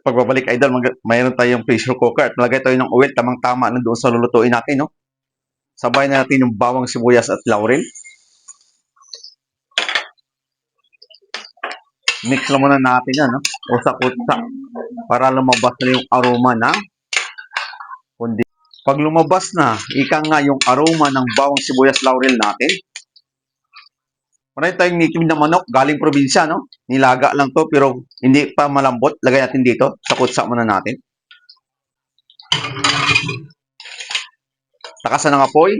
pagbabalik idol, mayroon tayong pressure cooker at malagay tayo ng oil, tamang-tama na doon sa lulutuin natin, no? Sabay na natin yung bawang sibuyas at laurel. Mix lang muna natin yan, no? Usak-usak para lumabas na yung aroma na kundi. Pag lumabas na, ika nga yung aroma ng bawang sibuyas laurel natin. Marami tayong native na manok, galing probinsya, no? Nilaga lang to, pero hindi pa malambot. Lagay natin dito. Sakot-sak muna natin. Lakasan ng apoy.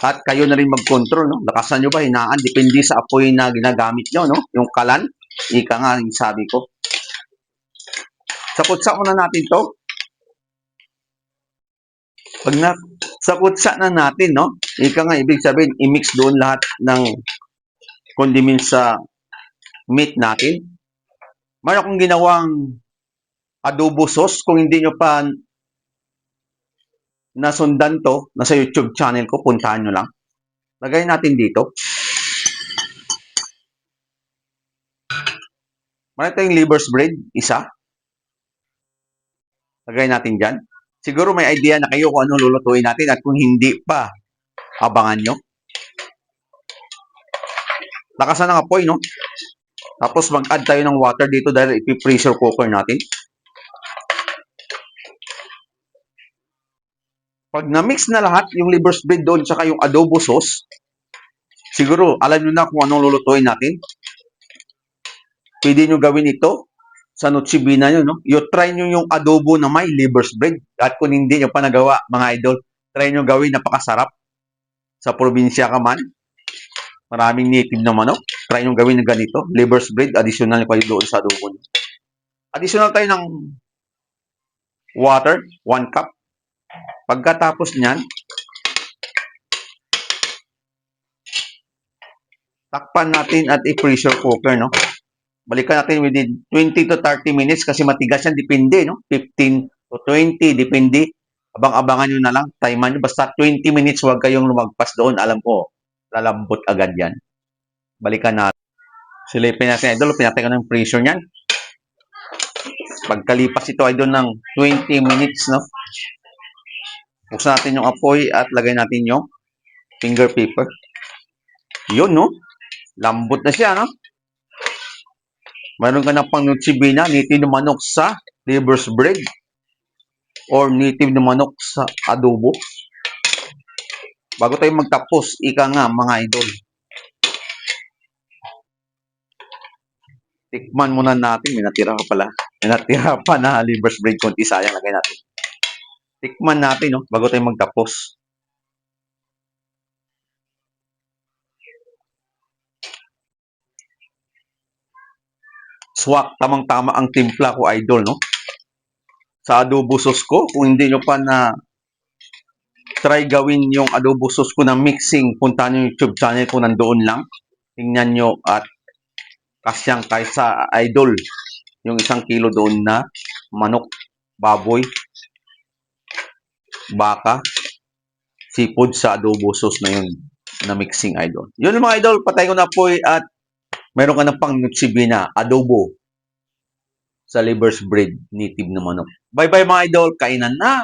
At kayo na rin mag-control, no? Lakasan nyo ba, hinaan. Depende sa apoy na ginagamit nyo, no? Yung kalan. Ika nga, yung sabi ko. Sakot-sak muna natin to. Pag sakot-sak na natin, no? Ika nga, ibig sabihin, i-mix doon lahat ng condiments sa meat natin. Mayroon akong ginawang adobo sauce. Kung hindi nyo pa nasundan to, nasa YouTube channel ko, puntahan nyo lang. Lagay natin dito. Mayroon tayong liver's bread, isa. Lagay natin dyan. Siguro may idea na kayo kung anong lulutuin natin at kung hindi pa, abangan nyo. Lakasan ng apoy, no? Tapos mag-add tayo ng water dito dahil ipi-pressure cooker natin. Pag na-mix na lahat, yung liver's bread doon, tsaka yung adobo sauce, siguro, alam nyo na kung anong lulutuin natin. Pwede nyo gawin ito sa Noche Buena nyo, no? Try nyo yung adobo na may liver's bread. At kung hindi nyo pa nagawa, mga idol, try nyo gawin, napakasarap. Sa probinsya ka man, maraming native na manok. Try nyo gawin ng ganito. Liver's bread, additional kayo doon sa adobo nyo. Additional tayo ng water, 1 cup. Pagkatapos niyan, takpan natin at i-pressure cooker, no? Balikan natin within 20 to 30 minutes kasi matigas yan. Depende, no? 15 to 20, depende. Abang-abangan nyo na lang. Timean nyo. Basta 20 minutes, huwag kayong lumagpas doon. Alam ko, lalambot agad yan. Balikan natin. Silipin natin, idol. Pinatay ko ng pressure niyan. Pagkalipas ito, idol, ng 20 minutes, no? Buksan natin yung apoy at lagay natin yung finger paper. Yun, no? Lambot na siya, no? Mayroon ka na pang Noche Buena, native na manok sa liver's bread or native na manok sa adobo. Bago tayo magtapos, ika nga, mga idol. Tikman muna natin. May natira pa pala. May natira pa na liver's bread. Kunti sayang, lagay natin. Tikman natin, no? Bago tayo magtapos. Swak, tamang-tama ang timpla ko, idol, no? Sa adobo sauce ko, kung hindi nyo pa na try gawin yung adobo sauce ko na mixing, puntahan nyo yung YouTube channel ko, nandoon lang. Tingnan nyo at kasyang kaysa idol. Yung 1 kilo doon na manok, baboy, baka, seafood sa adobo sauce na yun na mixing, idol. Yun mga idol, patay ko na po at meron ka na pang Noche Buena, adobo sa liver's bread, native na manok. Bye-bye mga idol, kainan na!